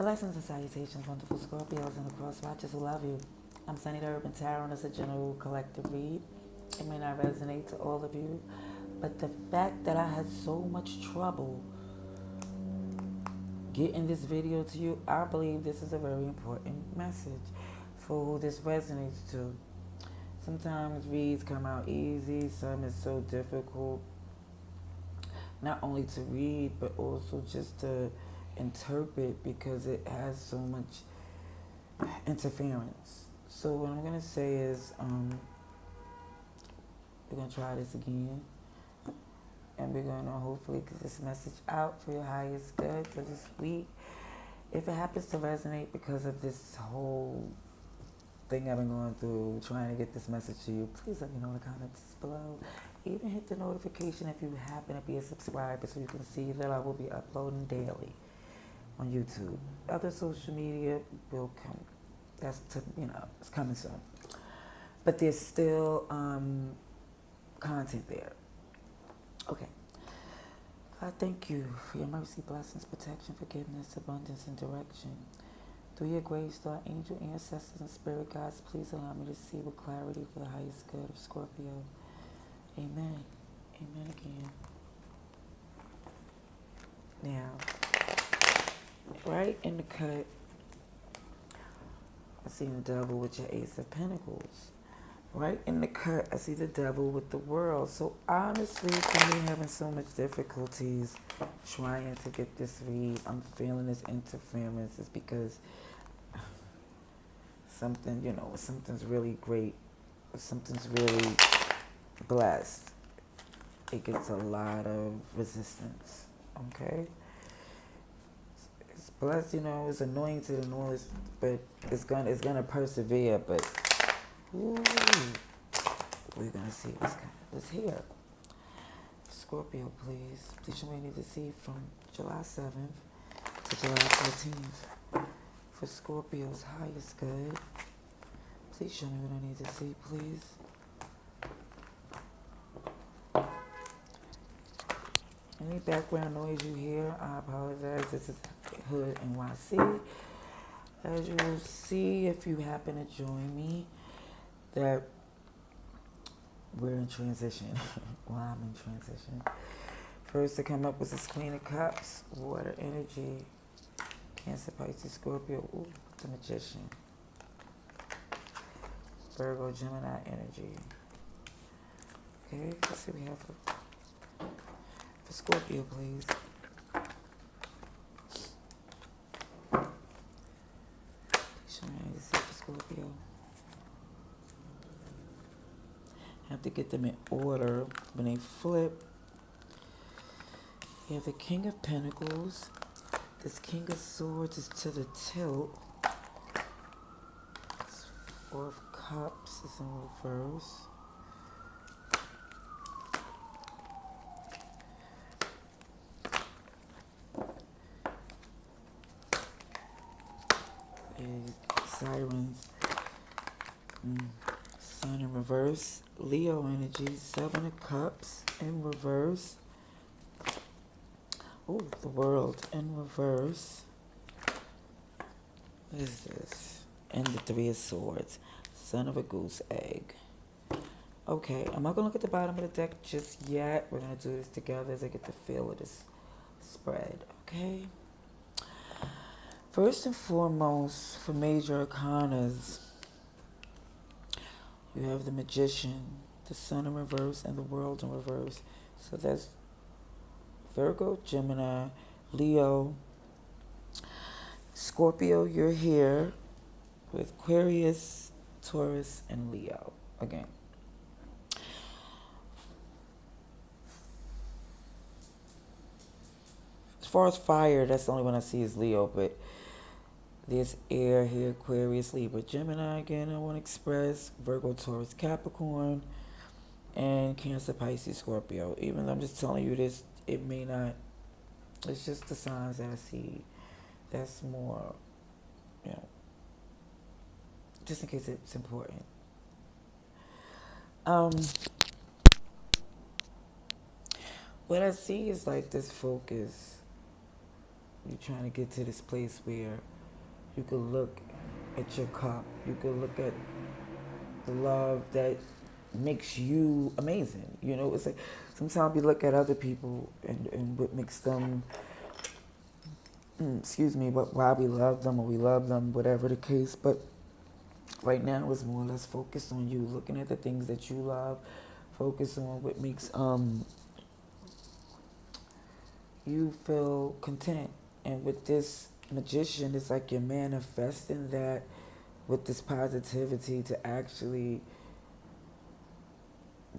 Blessings and salutations, wonderful Scorpios and the cross watchers who love you. I'm Sunny the Urban Tarot, and it's a general collective read. It may not resonate to all of you, but the fact that I had so much trouble getting this video to you, I believe this is a very important message for who this resonates to. Sometimes reads come out easy, some is so difficult, not only to read, but also just to interpret because it has so much interference. So what I'm going to say is we're going to try this again. And we're going to hopefully get this message out for your highest good for this week. If it happens to resonate because of this whole thing I've been going through, trying to get this message to you, please let me know in the comments below. Even hit the notification if you happen to be a subscriber so you can see that I will be uploading daily on YouTube. Other social media will come. That's it's coming soon. But there's still content there. Okay. God, thank you for your mercy, blessings, protection, forgiveness, abundance, and direction. Through your grace, through our angel ancestors and spirit guides, please allow me to see with clarity for the highest good of Scorpio. Amen. Amen again. Now, right in the cut, I see the devil with your Ace of Pentacles. Right in the cut, I see the devil with the world. So honestly, for me having so much difficulties trying to get this read, I'm feeling this interference is because something, something's really great, something's really blessed. It gets a lot of resistance, okay? It's blessed, it's anointed and all this, but it's gonna persevere, but ooh, we're going to see what's here. Scorpio, please. Please show me what I need to see from July 7th to July 14th. For Scorpio's highest good. Please show me what I need to see, please. Any background noise you hear, I apologize. This is Hood NYC. As you will see, if you happen to join me, that we're in transition. Well, I'm in transition. First to come up was this Queen of Cups, water energy, Cancer, Pisces, Scorpio, ooh, the Magician, Virgo, Gemini energy. Okay, let's see what we have for Scorpio, please. Show me what I need to see for Scorpio. Have to get them in order. When they flip, you have the King of Pentacles. This King of Swords is to the tilt. This Four of Cups is in reverse. And Sirens. Sun in reverse. Leo energy, Seven of Cups in reverse. Oh, the World in reverse. What is this? And the Three of Swords. Son of a goose egg. Okay, I'm not going to look at the bottom of the deck just yet. We're going to do this together as I get the feel of this spread, okay? First and foremost, for major arcanas, you have the Magician, the Sun in reverse, and the World in reverse. So that's Virgo, Gemini, Leo, Scorpio, you're here with Aquarius, Taurus, and Leo again. As far as fire, that's the only one I see is Leo, but there's air here, Aquarius, Libra, Gemini again, I want to express, Virgo, Taurus, Capricorn, and Cancer, Pisces, Scorpio. Even though I'm just telling you this, it may not, it's just the signs that I see. That's more, just in case it's important. What I see is like this focus you're trying to get to this place where you could look at your cup. You could look at the love that makes you amazing. You know, it's like sometimes we look at other people and what makes them, excuse me, but why we love them or we love them, whatever the case. But right now it's more or less focused on you, looking at the things that you love, focus on what makes you feel content. And with this magician, it's like you're manifesting that with this positivity to actually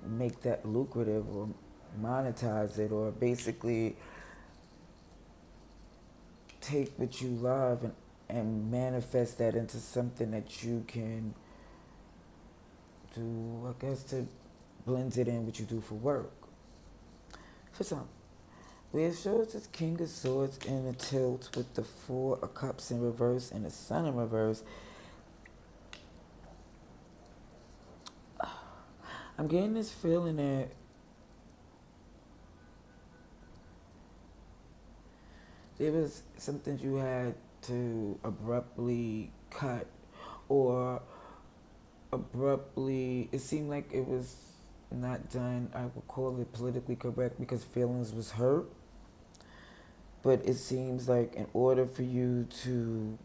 make that lucrative or monetize it, or basically take what you love and manifest that into something that you can do, I guess, to blend it in what you do for work. For some, where it shows this King of Swords in a tilt with the Four of Cups in reverse and the Sun in reverse, I'm getting this feeling that there was something you had to abruptly cut, or abruptly, it seemed like it was not done, I would call it politically correct, because feelings was hurt. But it seems like in order for you to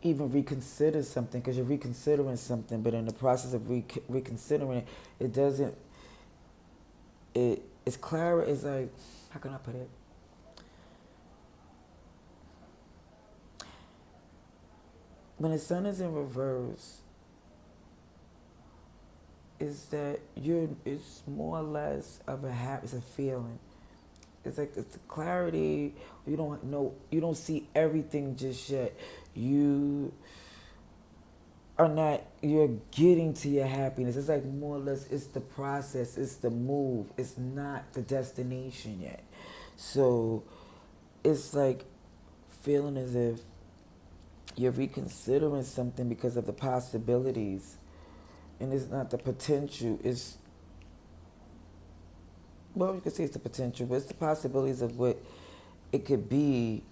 even reconsider something, because you're reconsidering something, but in the process of reconsidering it, it doesn't, it's clear, it's like, how can I put it? When the Sun is in reverse, is that it's more or less of it's a feeling. It's like it's a clarity. You don't know, you don't see everything just yet. You are not, you're getting to your happiness. It's like more or less, it's the process, it's the move. It's not the destination yet. So it's like feeling as if you're reconsidering something because of the possibilities. And it's not the potential, it's, well, you could say it's the potential, but it's the possibilities of what it could be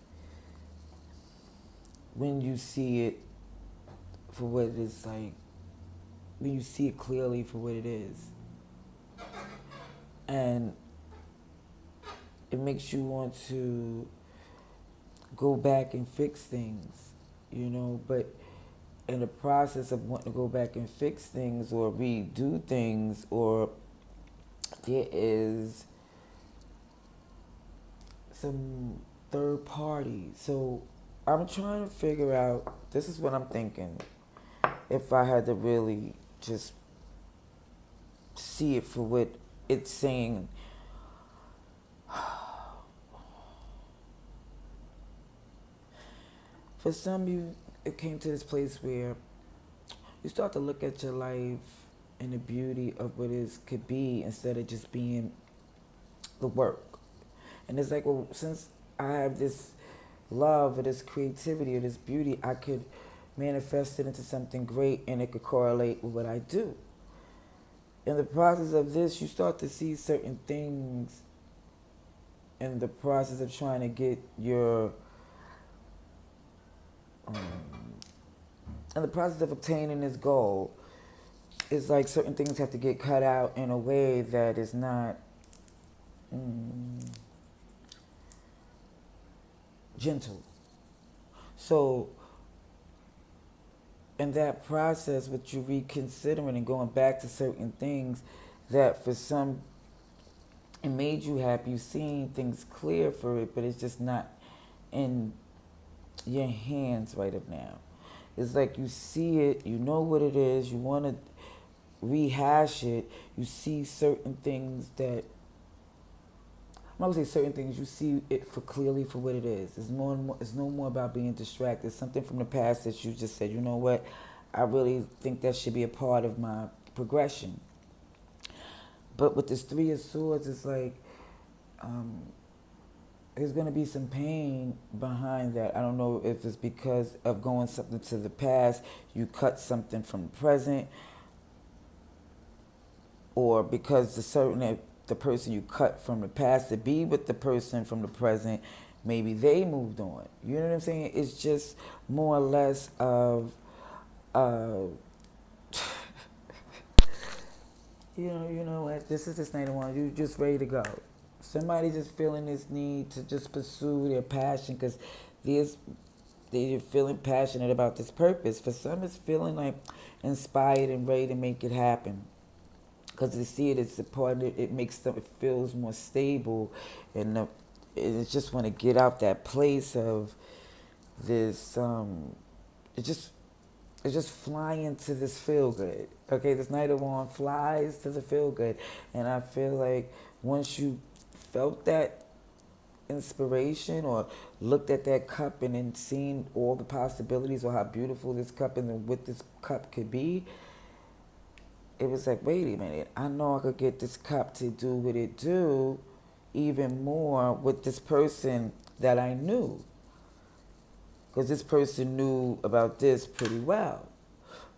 when you see it for what it is, like, when you see it clearly for what it is. And it makes you want to go back and fix things, you know, but in the process of wanting to go back and fix things or redo things, or there is some third party. So I'm trying to figure out, this is what I'm thinking, if I had to really just see it for what it's saying. For some of you, it came to this place where you start to look at your life and the beauty of what it could be instead of just being the work. And it's like, well, since I have this love or this creativity or this beauty, I could manifest it into something great and it could correlate with what I do. In the process of this, you start to see certain things in the process of trying to get your in the process of obtaining this goal, it's like certain things have to get cut out in a way that is not gentle. So in that process, with you reconsidering and going back to certain things that for some, it made you happy, you've seen things clear for it, but it's just not in your hands right now. It's like you see it, you know what it is, you want to rehash it, you see certain things that, I'm not going to say certain things, you see it for clearly for what it is. It's no more about being distracted. It's something from the past that you just said, you know what, I really think that should be a part of my progression. But with this Three of Swords, it's like, there's going to be some pain behind that. I don't know if it's because of going something to the past, you cut something from the present, or because the certain the person you cut from the past to be with the person from the present. Maybe they moved on. You know what I'm saying? It's just more or less of, uh, you know what? This is this night of one. You're just ready to go. Somebody just feeling this need to just pursue their passion because they're feeling passionate about this purpose. For some, it's feeling like inspired and ready to make it happen because they see it as a part. It makes them. It feels more stable, and it just want to get out that place of this. It just it's just flying to this feel good. Okay, this night of one flies to the feel good, and I feel like once you felt that inspiration or looked at that cup and then seen all the possibilities or how beautiful this cup and what this cup could be, it was like, wait a minute, I know I could get this cup to do what it do even more with this person that I knew. Because this person knew about this pretty well.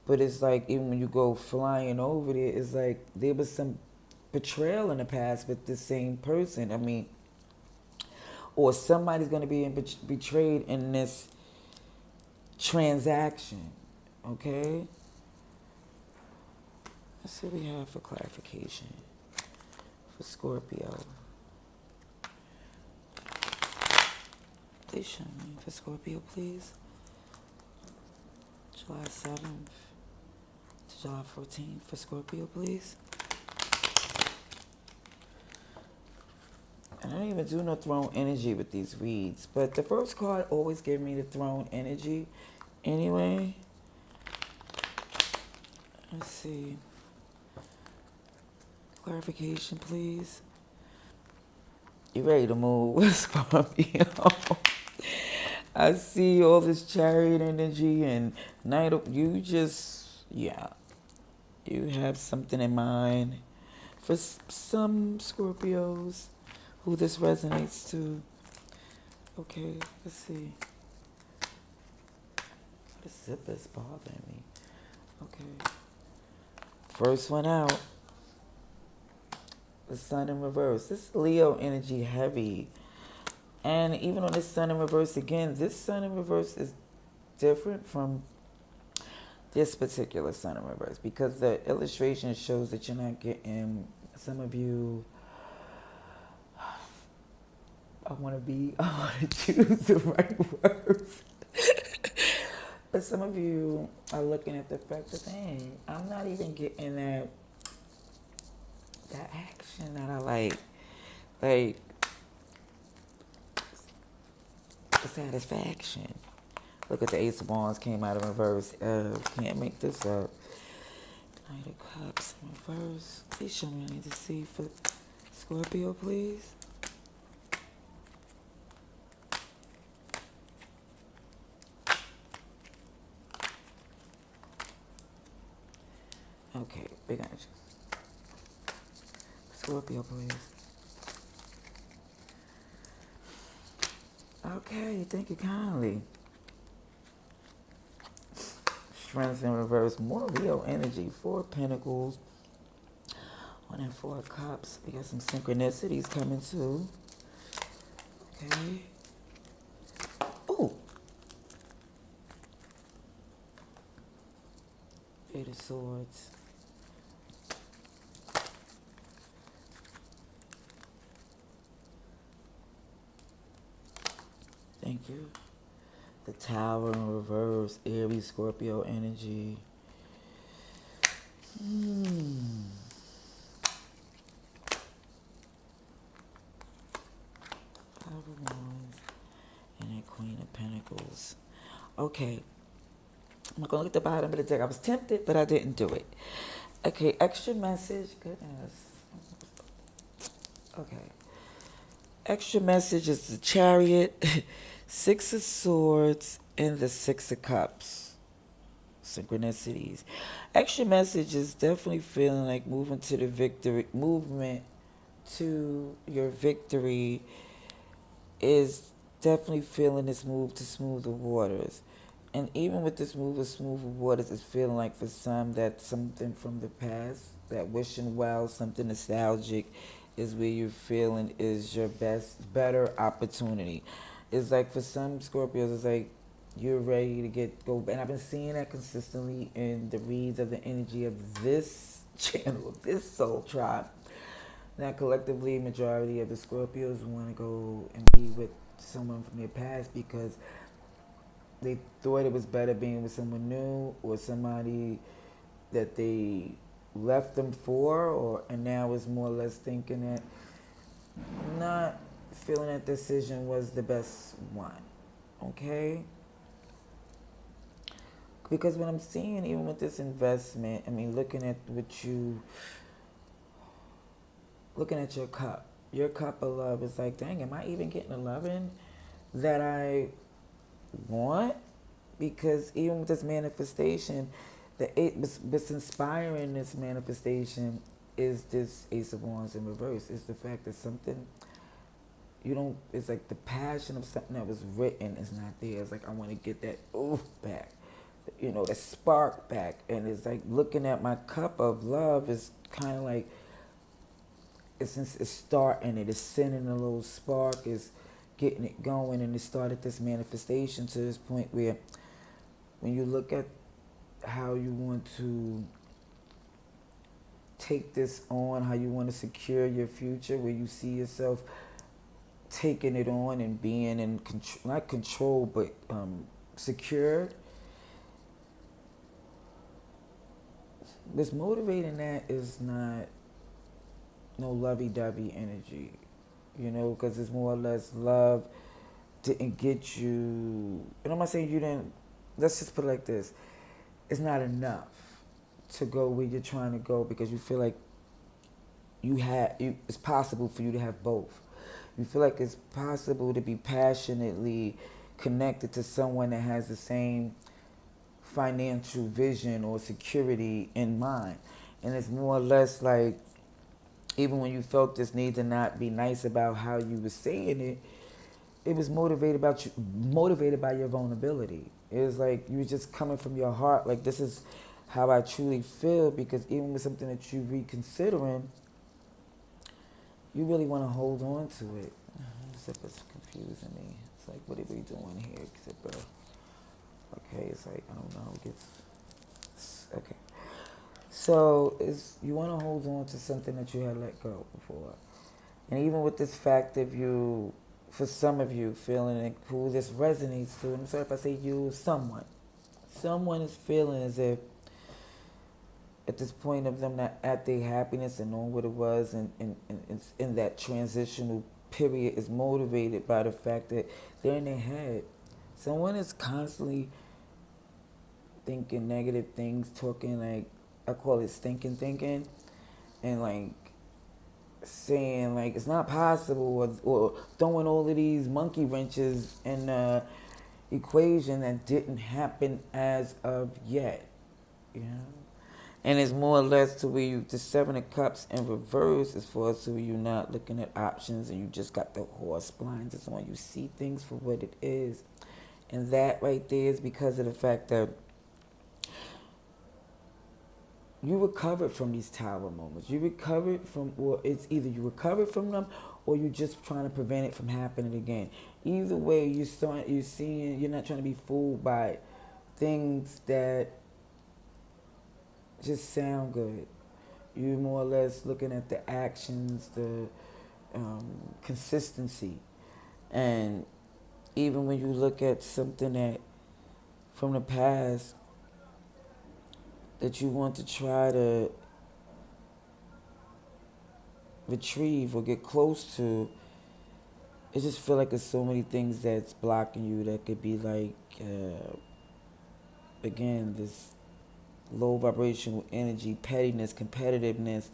But it's like, even when you go flying over there, it's like there was some betrayal in the past with the same person. I mean, or somebody's going to be betrayed in this transaction. Okay? Let's see what we have for clarification for Scorpio. Please show me for Scorpio, please. July 7th to July 14th for Scorpio, please. And I don't even do no throne energy with these reads, but the first card always gives me the throne energy anyway. Let's see. Clarification, please. You ready to move, Scorpio? I see all this chariot energy and night of, you have something in mind. For some Scorpios who this resonates to. Okay, let's see. The zipper's bothering me. Okay. First one out. The sun in reverse. This is Leo energy heavy. And even on this sun in reverse again, this sun in reverse is different from this particular sun in reverse because the illustration shows that you're not getting, some of you, I want to choose the right words. But some of you are looking at the fact that, dang, I'm not even getting that action that I like the satisfaction. Look at the Ace of Wands came out of reverse. Can't make this up. Knight of Cups in reverse. Please show me what I need to see for Scorpio, please. Okay, big energy. Scorpio, please. Okay, thank you kindly. Strength in reverse, more Leo energy. 4 of Pentacles, 1 and 4 of Cups. We got some synchronicities coming too. Okay. Ooh. 8 of Swords. Thank you. The Tower in reverse, Aries, Scorpio energy. Five of Wands and a Queen of Pentacles. Okay. I'm going to look at the bottom of the deck. I was tempted, but I didn't do it. Okay, extra message. Goodness. Okay. Extra message is the Chariot, 6 of Swords, and the 6 of Cups. Synchronicities. Extra message is definitely feeling like movement to your victory is definitely feeling this move to smooth the waters. And even with this move to smooth the waters, it's feeling like for some that something from the past, that wishing well, something nostalgic, is where you're feeling is your better opportunity. It's like for some Scorpios, it's like you're ready to go. And I've been seeing that consistently in the reads of the energy of this channel, this soul tribe. That collectively, majority of the Scorpios want to go and be with someone from their past because they thought it was better being with someone new or somebody that they left them for, or and now it's more or less thinking that not feeling that decision was the best one. Okay? Because what I'm seeing, even with this investment, I mean, looking at your cup of love is like, dang, am I even getting the loving that I want? Because even with this manifestation, what's inspiring this manifestation is this Ace of Wands in reverse. It's the fact that something it's like the passion of something that was written is not there. It's like, I want to get that oof back, the spark back. And it's like looking at my cup of love is kind of like, it's starting it, it's sending a little spark, it's getting it going, and it started this manifestation to this point where when you look at how you want to take this on, how you want to secure your future, where you see yourself taking it on and being in not control, but secured. What's motivating that is not no lovey-dovey energy, because it's more or less love didn't get you, and I'm not saying you didn't, let's just put it like this, it's not enough to go where you're trying to go because you feel like it's possible for you to have both. You feel like it's possible to be passionately connected to someone that has the same financial vision or security in mind. And it's more or less like, even when you felt this need to not be nice about how you were saying it, it was motivated by your vulnerability. It was like you were just coming from your heart, like, this is how I truly feel, because even with something that you're reconsidering, you really want to hold on to it. Zipper's confusing me. It's like, what are we doing here, Zipper? Okay, it's like, I don't know. Okay. So you want to hold on to something that you had let go before. And even with this fact of you, for some of you, feeling like who this resonates to, I'm sorry if I say you, someone is feeling as if at this point of them not at their happiness and knowing what it was, and in that transitional period is motivated by the fact that they're in their head. Someone is constantly thinking negative things, talking like, I call it stinking thinking, and like saying like it's not possible, or throwing all of these monkey wrenches in the equation that didn't happen as of yet, And it's more or less to where the Seven of Cups in reverse, as far as to where you're not looking at options and you just got the horse blinders on. You see things for what it is. And that right there is because of the fact that you recovered from these tower moments. You recovered from, or it's either you recovered from them or you're just trying to prevent it from happening again. Either way, you're not trying to be fooled by things that just sound good. You're more or less looking at the actions, the consistency. And even when you look at something that from the past that you want to try to retrieve or get close to, it just feel like there's so many things that's blocking you that could be like, again, this low vibrational energy, pettiness, competitiveness,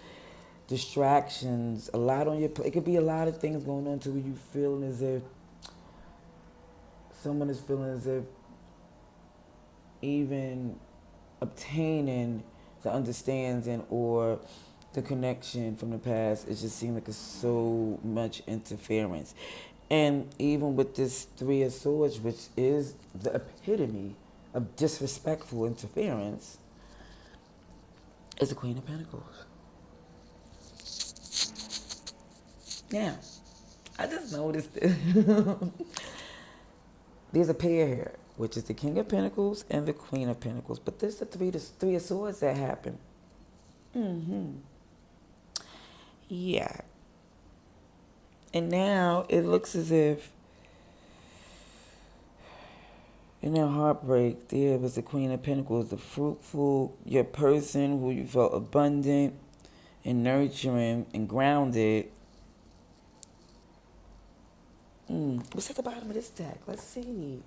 distractions, a lot on your plate. It could be a lot of things going on to where you feeling as if someone is feeling as if even obtaining the understanding or the connection from the past, it just seems like it's so much interference. And even with this Three of Swords, which is the epitome of disrespectful interference, is the Queen of Pentacles. Now, I just noticed this. There's a pair here, which is the King of Pentacles and the Queen of Pentacles. But there's the Three of Swords that happen. Yeah. And now it looks as if in that heartbreak, there was the Queen of Pentacles, the fruitful, your person who you felt abundant and nurturing and grounded. What's at the bottom of this deck? Let's see.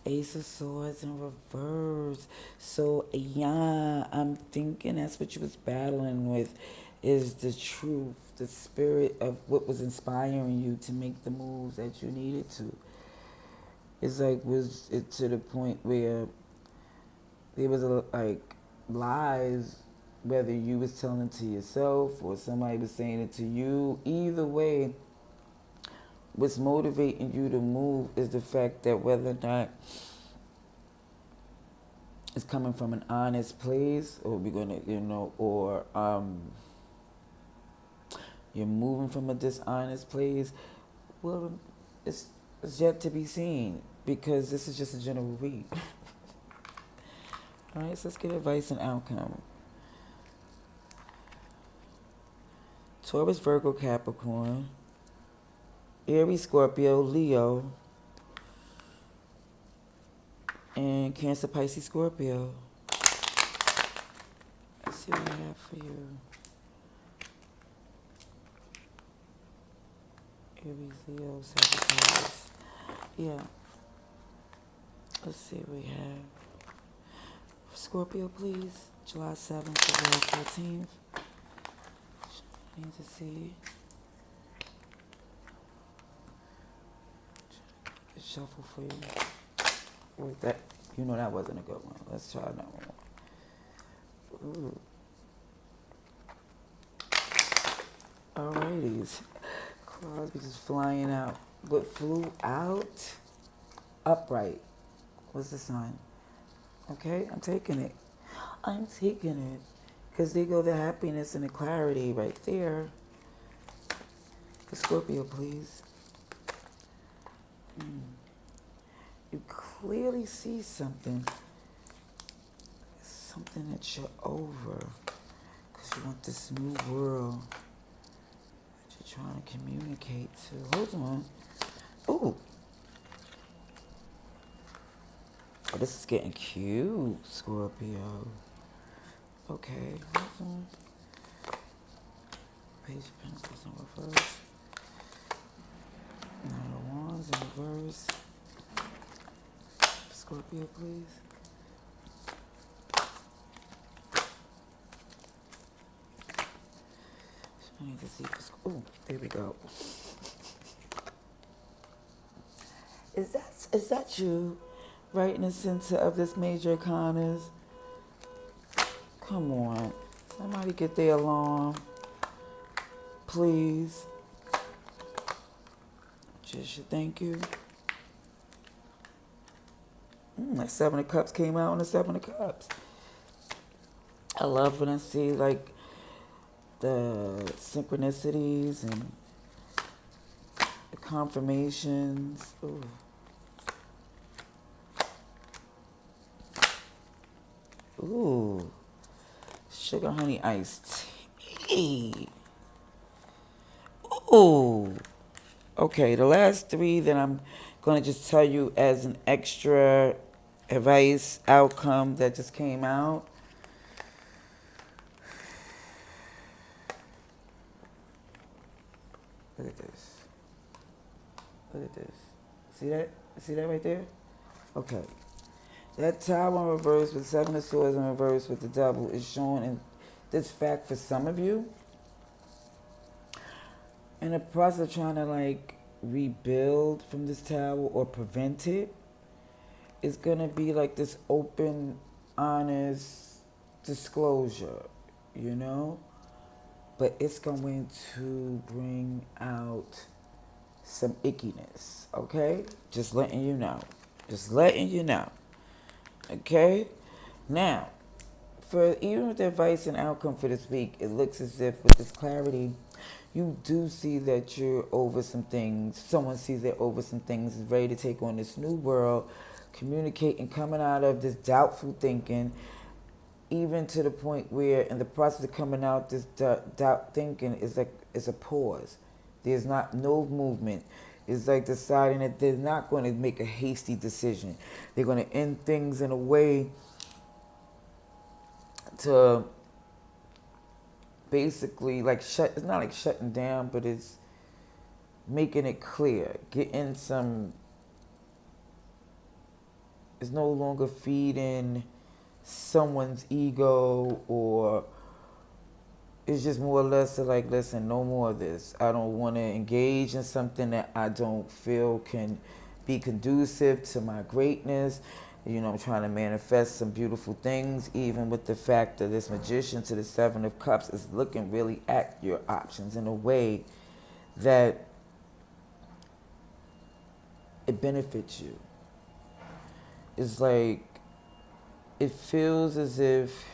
Ace of Swords in reverse. So, yeah, I'm thinking that's what you was battling with, is the truth, the spirit of what was inspiring you to make the moves that you needed to. It's like, was it to the point where there was like lies, whether you was telling it to yourself or somebody was saying it to you. Either way, what's motivating you to move is the fact that whether or not it's coming from an honest place, or we're gonna, or you're moving from a dishonest place. Well, it's yet to be seen, because this is just a general read. All right, so let's get advice and outcome. Taurus, Virgo, Capricorn, Aries, Scorpio, Leo, and Cancer, Pisces, Scorpio. Let's see what I have for you. Aries, Leo, Sagittarius. Yeah. Let's see what we have. Scorpio, please. July 7th to July 14th. I need to see. Shuffle for you. Wait, that, that wasn't a good one. Let's try another one. Ooh. Alrighties. Cards be just flying out. What flew out? Upright. What's the sign? Okay, I'm taking it. I'm taking it. Because there go the happiness and the clarity right there. The Scorpio, please. You clearly see something. Something that you're over. Because you want this new world that you're trying to communicate to. Hold on. Ooh. Oh, this is getting cute, Scorpio. Okay, hold on. Page of Pentacles in reverse. Nine of Wands in reverse. Scorpio, please. I need to see if oh, there we go. Is that you right in the center of this major arcanas? Come on. Somebody get their alarm. Please. Just thank you. That Seven of Cups came out on the Seven of Cups. I love when I see like the synchronicities and the confirmations. Ooh. Ooh. Sugar honey iced tea. Ooh. Okay, the last three that I'm going to just tell you as an extra advice outcome that just came out. Look at this. Look at this. See that? See that right there? Okay. That Tower in reverse with Seven of Swords in reverse with the Devil is showing in this fact for some of you. In the process of trying to like rebuild from this tower or prevent it, it's going to be like this open, honest disclosure, But it's going to bring out some ickiness, okay? Just letting you know. Just letting you know. Okay? Now, for even with the advice and outcome for this week, it looks as if with this clarity, you do see that you're over some things. Someone sees they're over some things, is ready to take on this new world, communicating, coming out of this doubtful thinking, even to the point where in the process of coming out this doubt thinking is like it's a pause. There's not no movement. It's like deciding that they're not going to make a hasty decision. They're going to end things in a way to basically like shut. It's not like shutting down, but it's making it clear. Getting some. It's no longer feeding someone's ego, or it's just more or less like, listen, no more of this. I don't want to engage in something that I don't feel can be conducive to my greatness. You know, I'm trying to manifest some beautiful things, even with the fact that this Magician to the Seven of Cups is looking really at your options in a way that it benefits you. It's like, it feels as if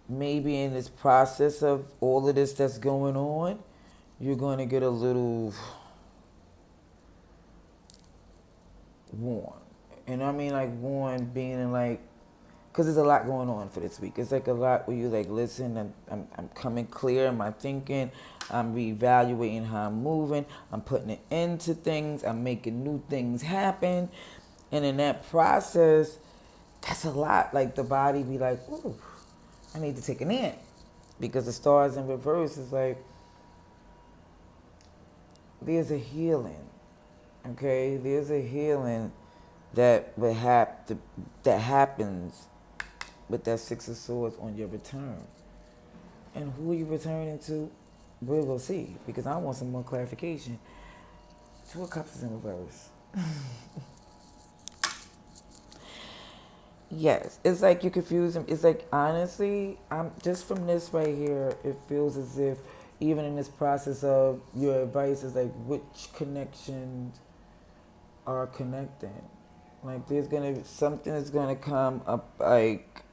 maybe in this process of all of this that's going on, you're going to get a little worn. And I mean like worn being in like, because there's a lot going on for this week. It's like a lot where you like, listen, I'm coming clear in my thinking. I'm reevaluating how I'm moving. I'm putting an end to things. I'm making new things happen. And in that process, that's a lot. Like the body be like, ooh, I need to take a nap. Because the stars in reverse is like, there's a healing. Okay? There's a healing that that happens with that Six of Swords on your return. And who are you returning to? We will see. Because I want some more clarification. Two of Cups is in reverse. Yes, it's like you confuse them. It's like, honestly, I'm just from this right here, it feels as if even in this process of your advice is like which connections are connecting. Like there's gonna be something that's gonna come up, like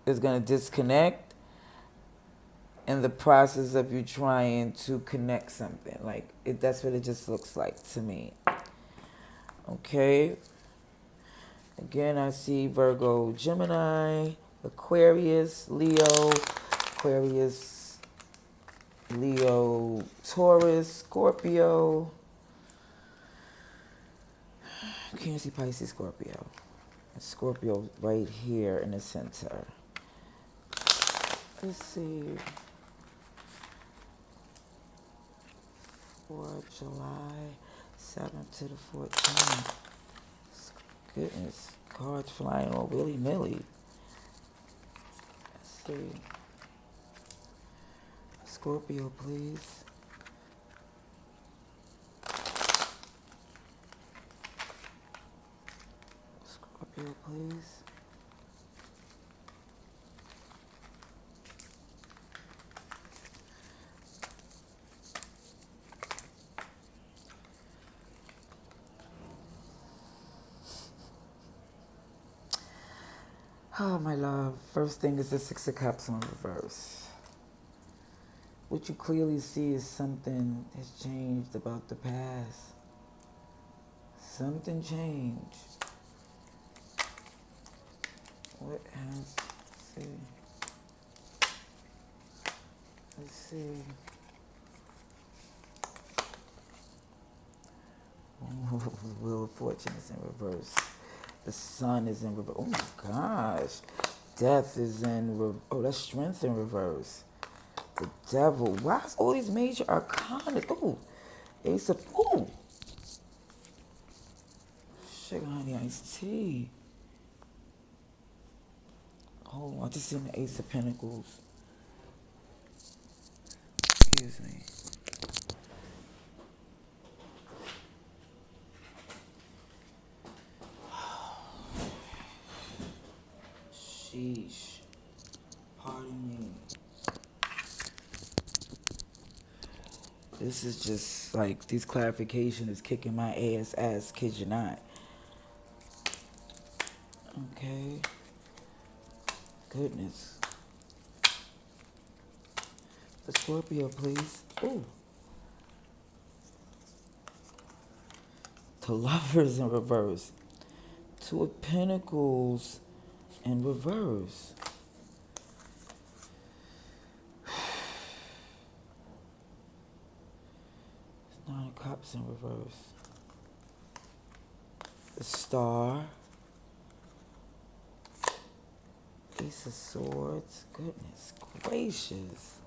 it's gonna disconnect in the process of you trying to connect something. Like that's what it just looks like to me. Okay. Again, I see Virgo, Gemini, Aquarius, Leo, Aquarius, Leo, Taurus, Scorpio, Cancer, Pisces, Scorpio. And Scorpio right here in the center. Let's see. For July 7th to the 14th. Goodness, cards flying all willy-nilly. Let's see. Scorpio, please. Scorpio, please. Oh, my love. First thing is the Six of Cups on reverse. What you clearly see is something has changed about the past. Something changed. What has, let's see. Oh, the Wheel of Fortune is in reverse. The Sun is in reverse. Oh my gosh. Death is in reverse. Oh, that's Strength in reverse. The Devil. Why is all these major arcana? Oh, Ace of... Oh. Sugar Honey Iced Tea. Oh, I just seen the Ace of Pentacles. Excuse me. Sheesh. Pardon me. This is just like, these clarification is kicking my ass, kid you not. Okay. Goodness. The Scorpio, please. Ooh. The Lovers in reverse. Two of Pentacles in reverse. Nine of Cups in reverse. The Star. Ace of Swords. Goodness gracious.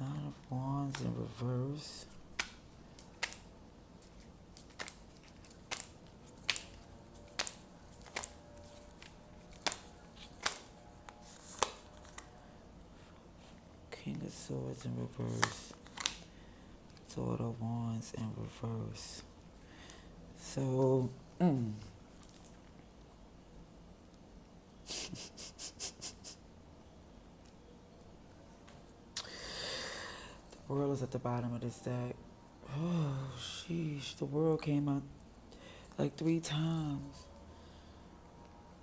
Nine of Wands in reverse. King of Swords in reverse. Sword of Wands in reverse. So, the World is at the bottom of this deck. Oh, sheesh. The World came out like 3 times.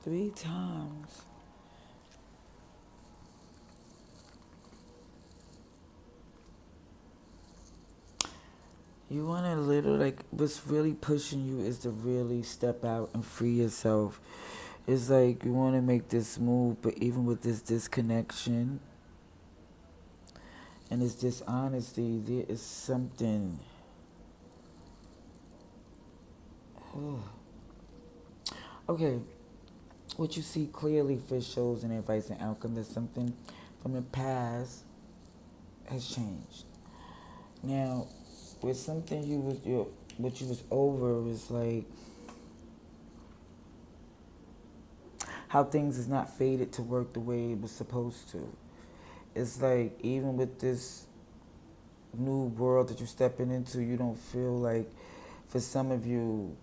3 times. You want to literally, like, what's really pushing you is to really step out and free yourself. It's like you want to make this move, but even with this disconnection and this dishonesty, there is something. Okay, what you see clearly for shows and advice and outcome that something from the past has changed. Now, with something what you was over is like how things is not fated to work the way it was supposed to. It's like even with this new world that you're stepping into, you don't feel like, for some of you,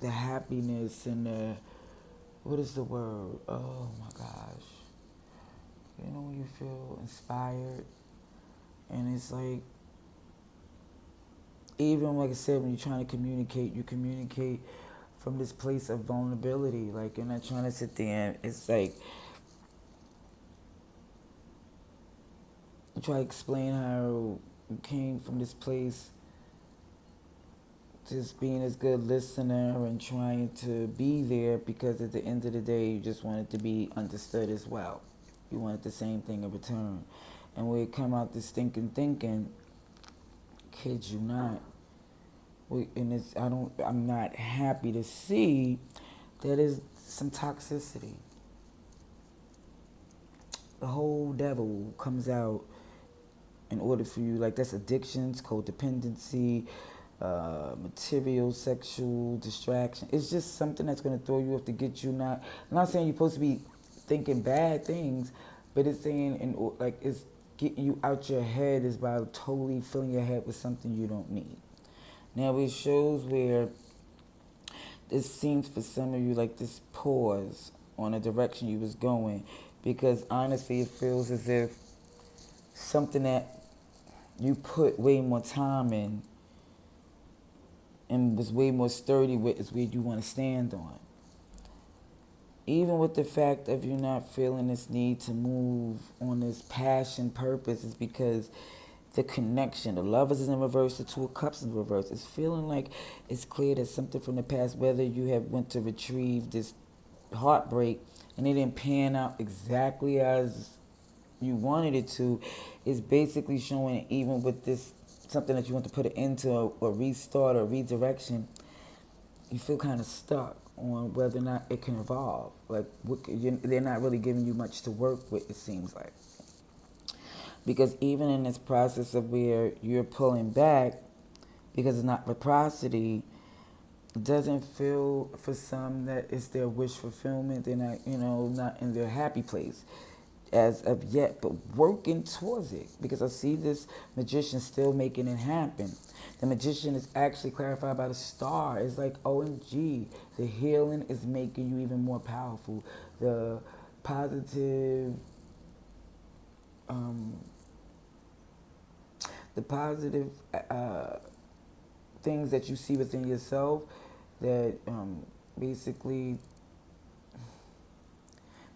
the happiness and the, what is the word? Oh my gosh. You know when you feel inspired and it's like, even like I said, when you're trying to communicate, you communicate from this place of vulnerability. Like you're not trying to sit there and it's like, you try to explain how you came from this place just being this good listener and trying to be there because at the end of the day, you just wanted to be understood as well. You wanted the same thing in return. And when it come out this thinking, kid you not. And it's, I'm not happy to see that is some toxicity. The whole devil comes out in order for you, like that's addictions, codependency, material, sexual distraction. It's just something that's going to throw you off to get you not. I'm not saying you're supposed to be thinking bad things, but it's saying like it's getting you out your head is by totally filling your head with something you don't need. Now it shows where this seems for some of you like this pause on a direction you was going, because honestly it feels as if something that you put way more time in and was way more sturdy with is where you want to stand on. Even with the fact of you not feeling this need to move on this passion purpose is because the connection, the Lovers is in reverse, the Two of Cups in reverse. It's feeling like it's clear that something from the past, whether you have went to retrieve this heartbreak and it didn't pan out exactly as you wanted it to, is basically showing even with this something that you want to put it into or restart or redirection, you feel kind of stuck on whether or not it can evolve. Like they're not really giving you much to work with, it seems like. Because even in this process of where you're pulling back, because it's not reciprocity, it doesn't feel for some that it's their wish fulfillment. They're not, not in their happy place as of yet, but working towards it. Because I see this magician still making it happen. The magician is actually clarified by the star. It's like, OMG, the healing is making you even more powerful. The positive things that you see within yourself that basically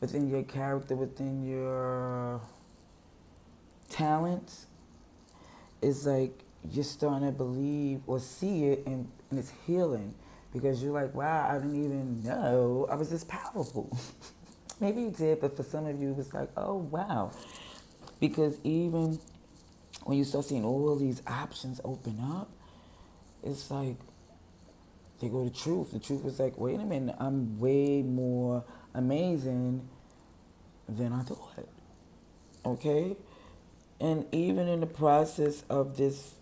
within your character, within your talents, it's like you're starting to believe or see it, and it's healing because you're like, wow, I didn't even know I was this powerful. Maybe you did, but for some of you, it was like, oh, wow. Because even when you start seeing all these options open up, it's like, they go to truth. The truth is like, wait a minute, I'm way more amazing than I thought. Okay? And even in the process of this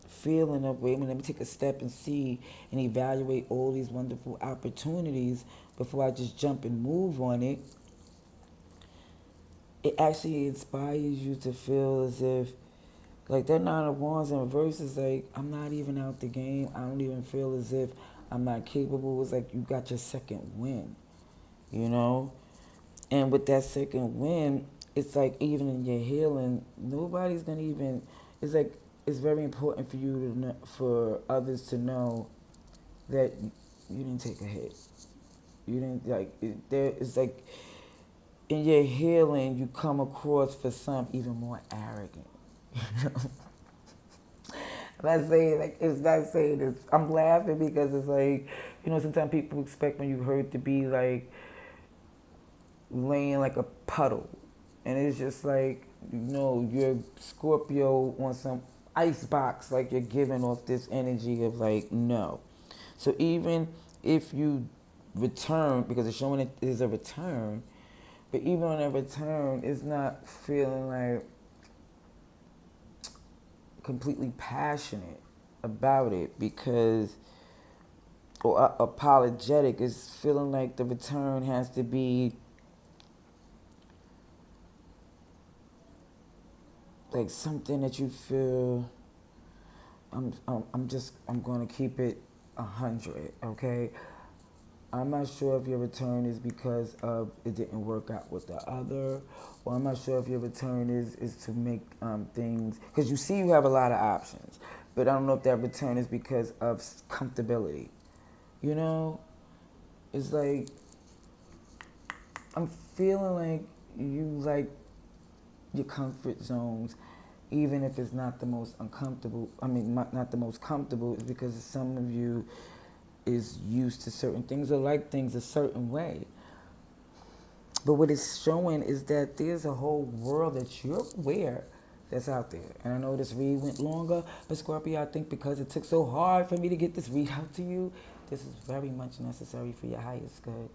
feeling of, wait a minute, let me take a step and see and evaluate all these wonderful opportunities before I just jump and move on it, it actually inspires you to feel as if, like that Nine of Wands in reverse is like, I'm not even out the game. I don't even feel as if I'm not capable. It's like you got your second win, you know? And with that second win, it's like even in your healing, nobody's gonna even, it's like, it's very important for you to know, for others to know that you didn't take a hit. You didn't, like, it's like, in your healing, you come across for some even more arrogant. You know? I'm not saying like it's not saying this. I'm laughing because it's like, you know, sometimes people expect when you hurt to be like laying like a puddle, and it's just like, you know, you're Scorpio on some ice box, like you're giving off this energy of like no. So even if you return, because it's showing it is a return, but even on a return, it's not feeling like completely passionate about it because, or apologetic, is feeling like the return has to be like something that you feel, I'm going to keep it 100, okay? I'm not sure if your return is because of it didn't work out with the other, or I'm not sure if your return is to make things, because you see you have a lot of options, but I don't know if that return is because of comfortability. You know, it's like, I'm feeling like you like your comfort zones, even if it's not the most uncomfortable. I mean, not the most comfortable, is because some of you is used to certain things or like things a certain way. But what it's showing is that there's a whole world that you're aware that's out there. And I know this read went longer, but Scorpio, I think because it took so hard for me to get this read out to you, this is very much necessary for your highest good.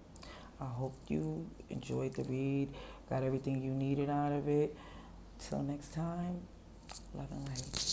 I hope you enjoyed the read, got everything you needed out of it. Till next time, love and light.